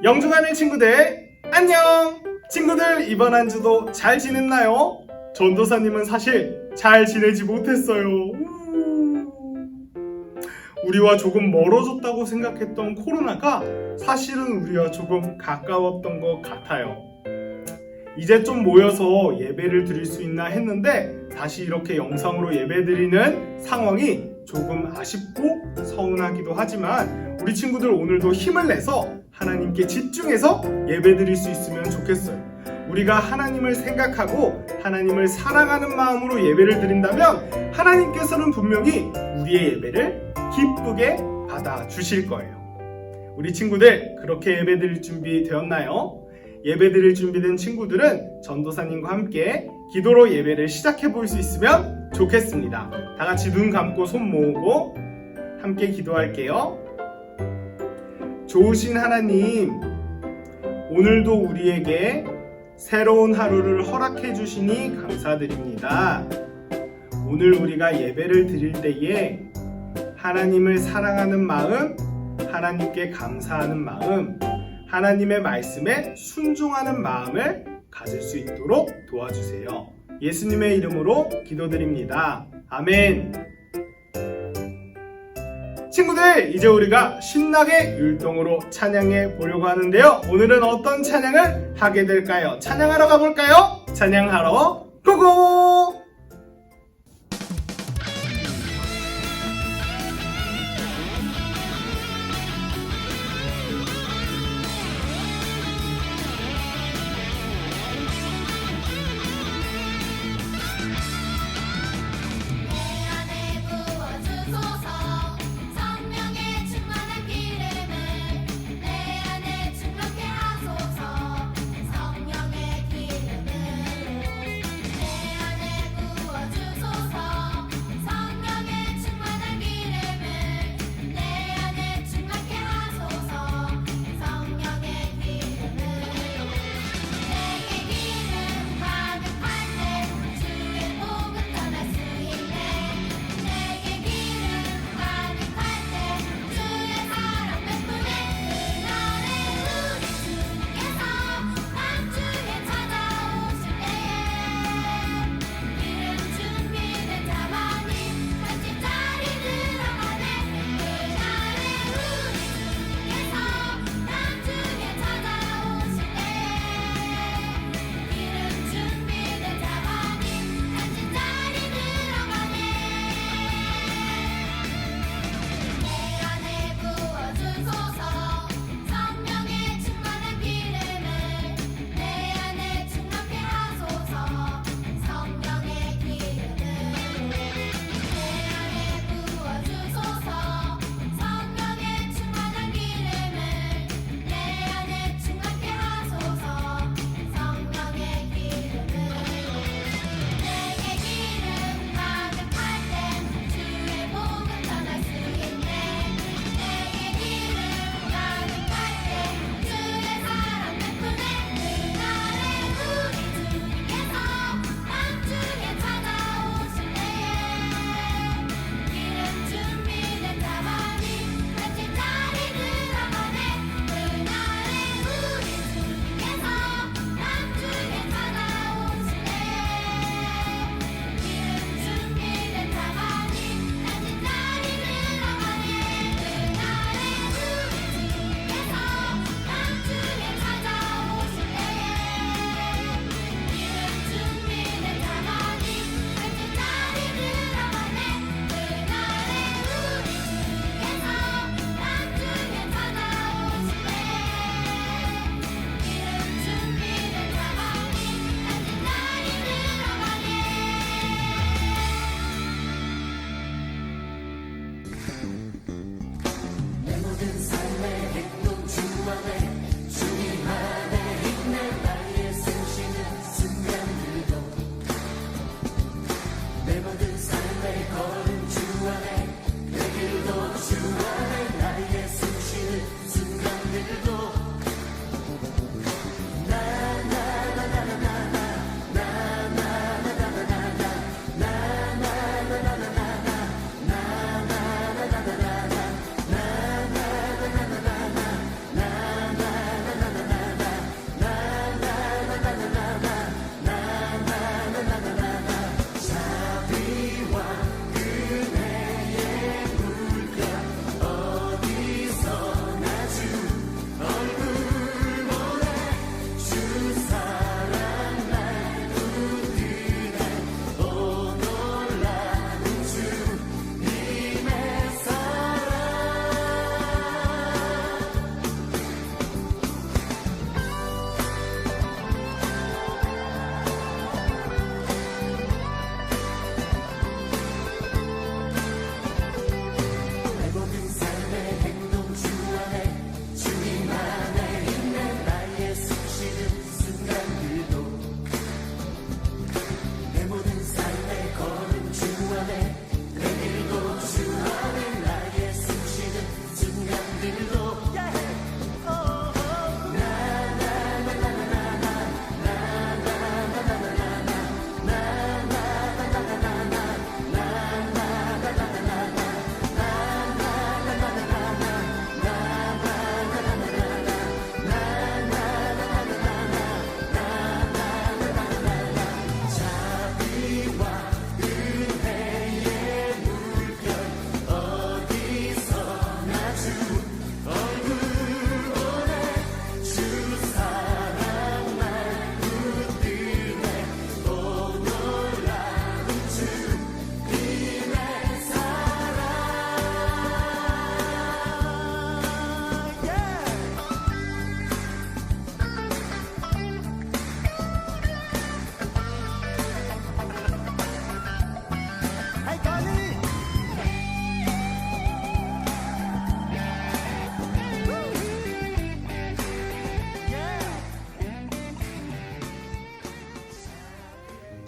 영중하는 친구들 안녕! 친구들 이번 한 주도 잘 지냈나요? 전도사님은 사실 잘 지내지 못했어요. 우리와 조금 멀어졌다고 생각했던 코로나가 사실은 우리와 조금 가까웠던 것 같아요. 이제 좀 모여서 예배를 드릴 수 있나 했는데 다시 이렇게 영상으로 예배 드리는 상황이 조금 아쉽고 서운하기도 하지만 우리 친구들 오늘도 힘을 내서 하나님께 집중해서 예배 드릴 수 있으면 좋겠어요. 우리가 하나님을 생각하고 하나님을 사랑하는 마음으로 예배를 드린다면 하나님께서는 분명히 우리의 예배를 기쁘게 받아주실 거예요. 우리 친구들 그렇게 예배 드릴 준비 되었나요? 예배 드릴 준비된 친구들은 전도사님과 함께 기도로 예배를 시작해 볼 수 있으면 좋겠습니다. 다 같이 눈 감고 손 모으고 함께 기도할게요. 좋으신 하나님, 오늘도 우리에게 새로운 하루를 허락해 주시니 감사드립니다. 오늘 우리가 예배를 드릴 때에 하나님을 사랑하는 마음, 하나님께 감사하는 마음, 하나님의 말씀에 순종하는 마음을 가질 수 있도록 도와주세요. 예수님의 이름으로 기도드립니다. 아멘. 친구들, 이제 우리가 신나게 율동으로 찬양해 보려고 하는데요. 오늘은 어떤 찬양을 하게 될까요? 찬양하러 가볼까요? 찬양하러 고고!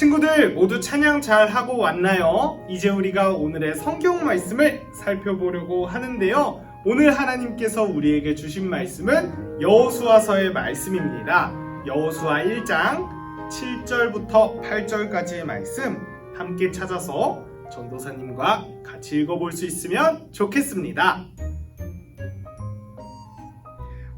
친구들 모두 찬양 잘 하고 왔나요? 이제 우리가 오늘의 성경 말씀을 살펴보려고 하는데요. 오늘 하나님께서 우리에게 주신 말씀은 여호수아서의 말씀입니다. 여호수아 1장 7절부터 8절까지의 말씀 함께 찾아서 전도사님과 같이 읽어볼 수 있으면 좋겠습니다.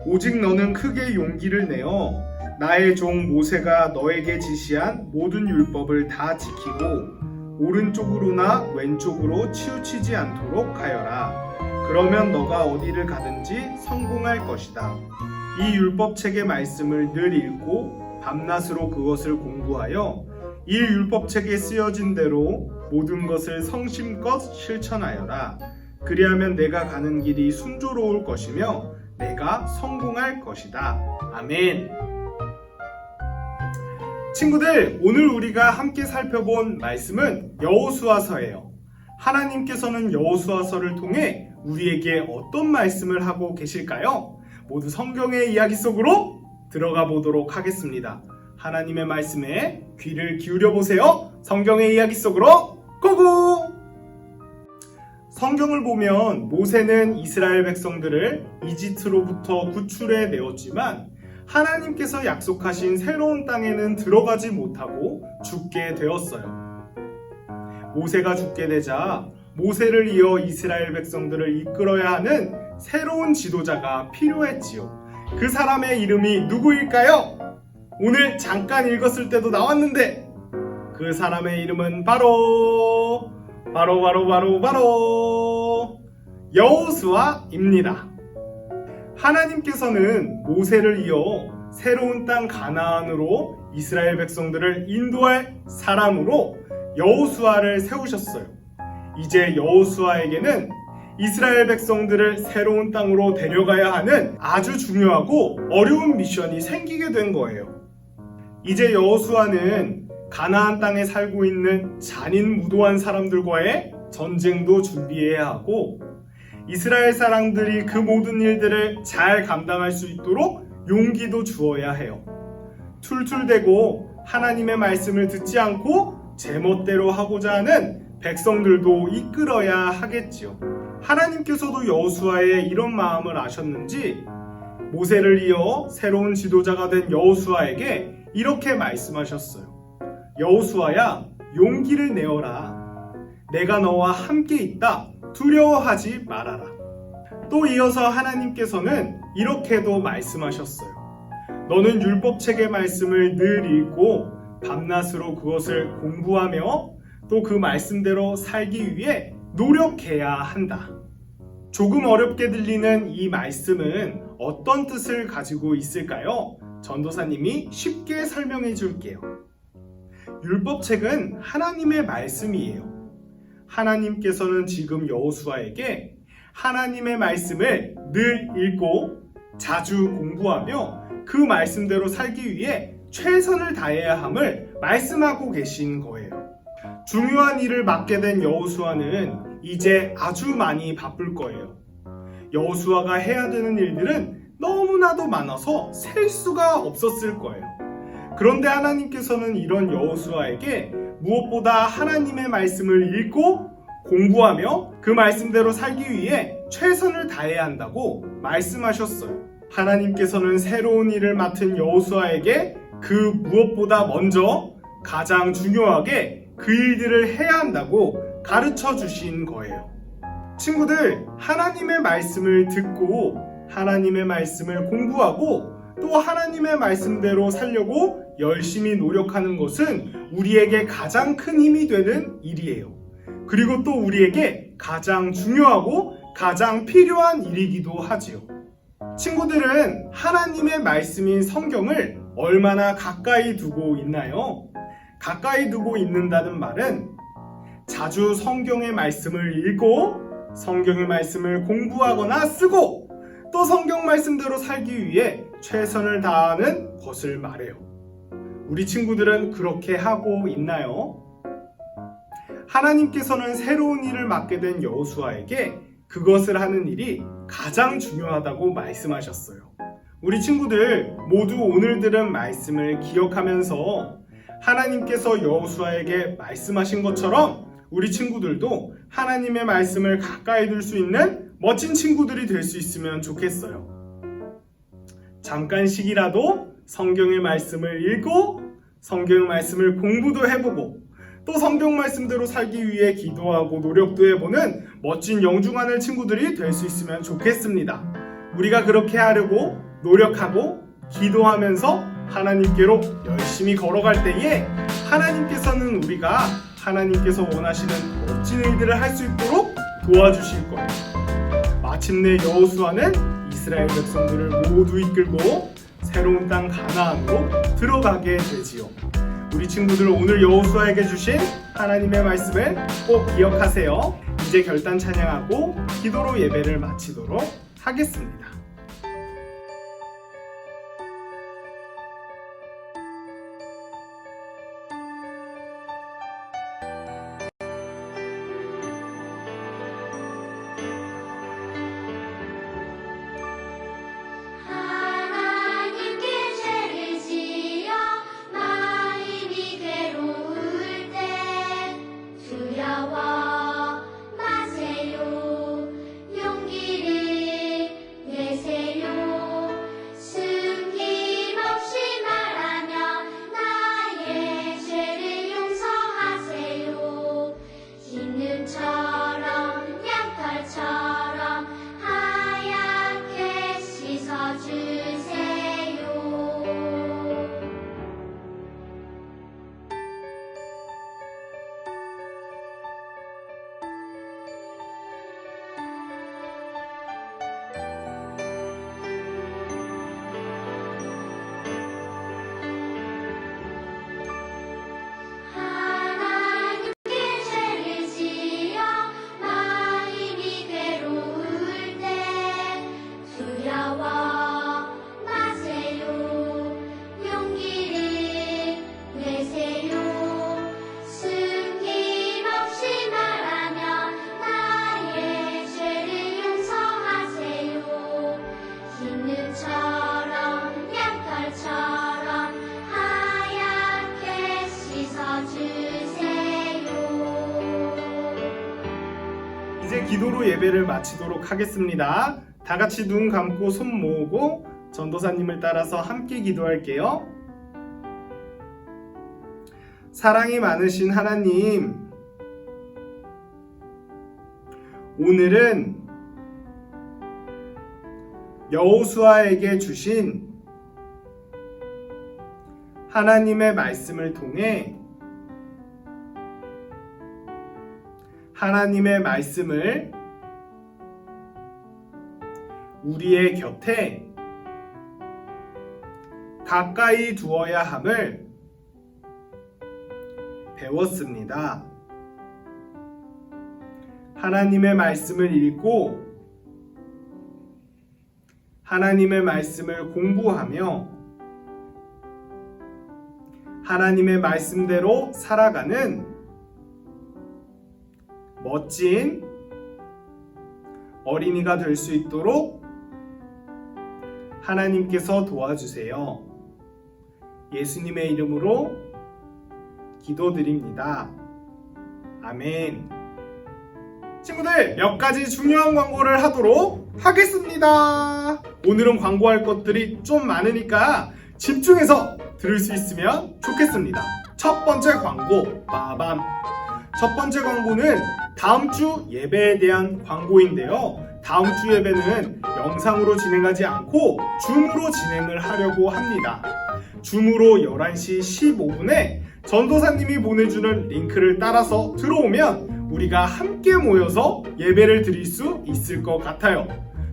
오직 너는 크게 용기를 내어 나의 종 모세가 너에게 지시한 모든 율법을 다 지키고 오른쪽으로나 왼쪽으로 치우치지 않도록 하여라. 그러면 너가 어디를 가든지 성공할 것이다. 이 율법책의 말씀을 늘 읽고 밤낮으로 그것을 공부하여 이 율법책에 쓰여진 대로 모든 것을 성심껏 실천하여라. 그리하면 내가 가는 길이 순조로울 것이며 내가 성공할 것이다. 아멘. 친구들, 오늘 우리가 함께 살펴본 말씀은 여호수아서예요. 하나님께서는 여호수아서를 통해 우리에게 어떤 말씀을 하고 계실까요? 모두 성경의 이야기 속으로 들어가 보도록 하겠습니다. 하나님의 말씀에 귀를 기울여 보세요. 성경의 이야기 속으로 고고! 성경을 보면 모세는 이스라엘 백성들을 이집트로부터 구출해 내었지만 하나님께서 약속하신 새로운 땅에는 들어가지 못하고 죽게 되었어요. 모세가 죽게 되자 모세를 이어 이스라엘 백성들을 이끌어야 하는 새로운 지도자가 필요했지요. 그 사람의 이름이 누구일까요? 오늘 잠깐 읽었을 때도 나왔는데 그 사람의 이름은 바로 여호수아입니다. 하나님께서는 모세를 이어 새로운 땅 가나안으로 이스라엘 백성들을 인도할 사람으로 여호수아를 세우셨어요. 이제 여호수아에게는 이스라엘 백성들을 새로운 땅으로 데려가야 하는 아주 중요하고 어려운 미션이 생기게 된 거예요. 이제 여호수아는 가나안 땅에 살고 있는 잔인무도한 사람들과의 전쟁도 준비해야 하고 이스라엘 사람들이 그 모든 일들을 잘 감당할 수 있도록 용기도 주어야 해요. 툴툴대고 하나님의 말씀을 듣지 않고 제멋대로 하고자 하는 백성들도 이끌어야 하겠지요. 하나님께서도 여호수아의 이런 마음을 아셨는지 모세를 이어 새로운 지도자가 된 여호수아에게 이렇게 말씀하셨어요. 여호수아야, 용기를 내어라. 내가 너와 함께 있다. 두려워하지 말아라. 또 이어서 하나님께서는 이렇게도 말씀하셨어요. 너는 율법책의 말씀을 늘 읽고 밤낮으로 그것을 공부하며 또 그 말씀대로 살기 위해 노력해야 한다. 조금 어렵게 들리는 이 말씀은 어떤 뜻을 가지고 있을까요? 전도사님이 쉽게 설명해 줄게요. 율법책은 하나님의 말씀이에요. 하나님께서는 지금 여호수아에게 하나님의 말씀을 늘 읽고 자주 공부하며 그 말씀대로 살기 위해 최선을 다해야 함을 말씀하고 계신 거예요. 중요한 일을 맡게 된 여호수아는 이제 아주 많이 바쁠 거예요. 여호수아가 해야 되는 일들은 너무나도 많아서 셀 수가 없었을 거예요. 그런데 하나님께서는 이런 여호수아에게 무엇보다 하나님의 말씀을 읽고 공부하며 그 말씀대로 살기 위해 최선을 다해야 한다고 말씀하셨어요. 하나님께서는 새로운 일을 맡은 여호수아에게 그 무엇보다 먼저 가장 중요하게 그 일들을 해야 한다고 가르쳐 주신 거예요. 친구들, 하나님의 말씀을 듣고 하나님의 말씀을 공부하고 또 하나님의 말씀대로 살려고 열심히 노력하는 것은 우리에게 가장 큰 힘이 되는 일이에요. 그리고 또 우리에게 가장 중요하고 가장 필요한 일이기도 하지요. 친구들은 하나님의 말씀인 성경을 얼마나 가까이 두고 있나요? 가까이 두고 있는다는 말은 자주 성경의 말씀을 읽고 성경의 말씀을 공부하거나 쓰고 또 성경 말씀대로 살기 위해 최선을 다하는 것을 말해요. 우리 친구들은 그렇게 하고 있나요? 하나님께서는 새로운 일을 맡게 된 여호수아에게 그것을 하는 일이 가장 중요하다고 말씀하셨어요. 우리 친구들 모두 오늘 들은 말씀을 기억하면서 하나님께서 여호수아에게 말씀하신 것처럼 우리 친구들도 하나님의 말씀을 가까이 둘 수 있는 멋진 친구들이 될 수 있으면 좋겠어요. 잠깐씩이라도 성경의 말씀을 읽고 성경의 말씀을 공부도 해보고 또 성경 말씀대로 살기 위해 기도하고 노력도 해보는 멋진 영중하는 친구들이 될 수 있으면 좋겠습니다. 우리가 그렇게 하려고 노력하고 기도하면서 하나님께로 열심히 걸어갈 때에 하나님께서는 우리가 하나님께서 원하시는 멋진 일들을 할 수 있도록 도와주실 거예요. 마침내 여호수아는 이스라엘 백성들을 모두 이끌고 새로운 땅 가나안으로 들어가게 되지요. 우리 친구들 오늘 여호수아에게 주신 하나님의 말씀을 꼭 기억하세요. 이제 결단 찬양하고 기도로 예배를 마치도록 하겠습니다. 이제 기도로 예배를 마치도록 하겠습니다. 다 같이 눈 감고 손 모으고 전도사님을 따라서 함께 기도할게요. 사랑이 많으신 하나님, 오늘은 여호수아에게 주신 하나님의 말씀을 통해 하나님의 말씀을 우리의 곁에 가까이 두어야 함을 배웠습니다. 하나님의 말씀을 읽고 하나님의 말씀을 공부하며 하나님의 말씀대로 살아가는 멋진 어린이가 될 수 있도록 하나님께서 도와주세요. 예수님의 이름으로 기도드립니다. 아멘. 친구들, 몇 가지 중요한 광고를 하도록 하겠습니다. 오늘은 광고할 것들이 좀 많으니까 집중해서 들을 수 있으면 좋겠습니다. 첫 번째 광고, 빠밤. 첫 번째 광고는 다음 주 예배에 대한 광고인데요. 다음 주 예배는 영상으로 진행하지 않고 줌으로 진행을 하려고 합니다. 줌으로 11시 15분에 전도사님이 보내주는 링크를 따라서 들어오면 우리가 함께 모여서 예배를 드릴 수 있을 것 같아요.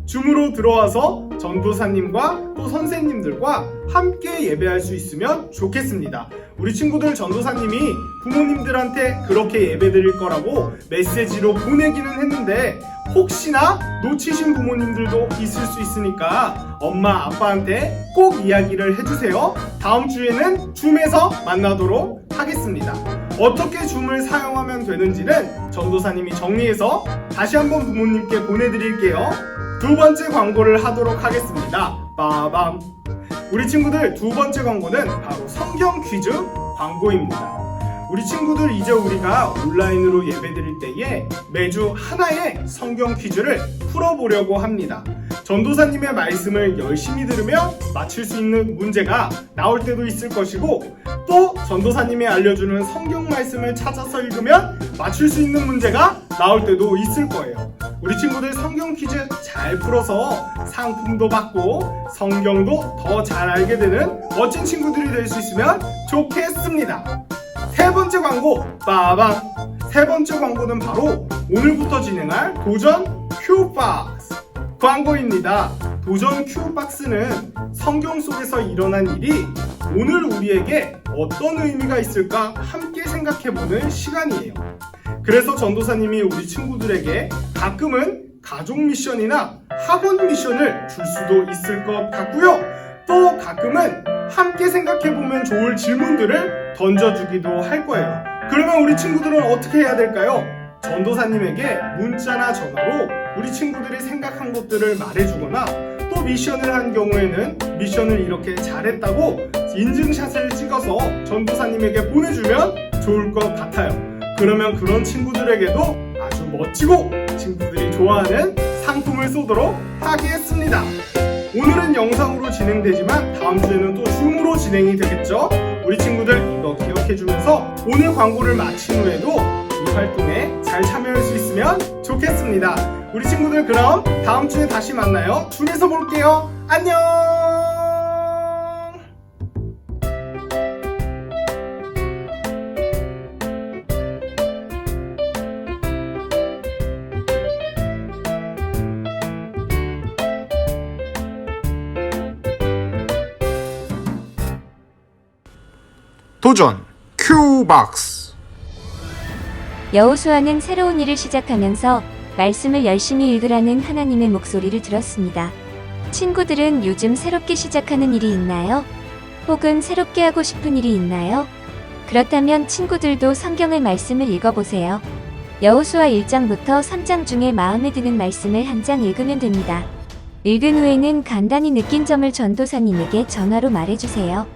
줌으로 들어와서 전도사님과 또 선생님들과 함께 예배할 수 있으면 좋겠습니다. 우리 친구들 전도사님이 부모님들한테 그렇게 예배 드릴 거라고 메시지로 보내기는 했는데 혹시나 놓치신 부모님들도 있을 수 있으니까 엄마 아빠한테 꼭 이야기를 해주세요. 다음 주에는 줌에서 만나도록 하겠습니다. 어떻게 줌을 사용하면 되는지는 전도사님이 정리해서 다시 한번 부모님께 보내드릴게요. 두 번째 광고를 하도록 하겠습니다. 빠밤. 우리 친구들 두 번째 광고는 바로 성경 퀴즈 광고입니다. 우리 친구들, 이제 우리가 온라인으로 예배드릴 때에 매주 하나의 성경 퀴즈를 풀어보려고 합니다. 전도사님의 말씀을 열심히 들으며 맞출 수 있는 문제가 나올 때도 있을 것이고, 또 전도사님이 알려주는 성경 말씀을 찾아서 읽으면 맞출 수 있는 문제가 나올 때도 있을 거예요. 우리 친구들 성경 퀴즈 잘 풀어서 상품도 받고 성경도 더 잘 알게 되는 멋진 친구들이 될 수 있으면 좋겠습니다. 세 번째 광고 빠밤! 세 번째 광고는 바로 오늘부터 진행할 도전 큐박스 광고입니다. 도전 큐박스는 성경 속에서 일어난 일이 오늘 우리에게 어떤 의미가 있을까 함께 생각해보는 시간이에요. 그래서 전도사님이 우리 친구들에게 가끔은 가족 미션이나 학원 미션을 줄 수도 있을 것 같고요. 또 가끔은 함께 생각해보면 좋을 질문들을 던져주기도 할 거예요. 그러면 우리 친구들은 어떻게 해야 될까요? 전도사님에게 문자나 전화로 우리 친구들이 생각한 것들을 말해주거나, 또 미션을 한 경우에는 미션을 이렇게 잘했다고 인증샷을 찍어서 전도사님에게 보내주면 좋을 것 같아요. 그러면 그런 친구들에게도 아주 멋지고 친구들이 좋아하는 상품을 쏘도록 하겠습니다. 오늘은 영상으로 진행되지만 다음 주에는 또 줌으로 진행이 되겠죠? 우리 친구들 이거 기억해주면서 오늘 광고를 마친 후에도 이 활동에 잘 참여할 수 있으면 좋겠습니다. 우리 친구들 그럼 다음 주에 다시 만나요. 줌에서 볼게요. 안녕! 도전 큐박스. 여호수아는 새로운 일을 시작하면서 말씀을 열심히 읽으라는 하나님의 목소리를 들었습니다. 친구들은 요즘 새롭게 시작하는 일이 있나요? 혹은 새롭게 하고 싶은 일이 있나요? 그렇다면 친구들도 성경의 말씀을 읽어보세요. 여호수아 1장부터 3장 중에 마음에 드는 말씀을 한 장 읽으면 됩니다. 읽은 후에는 간단히 느낀 점을 전도사님에게 전화로 말해주세요.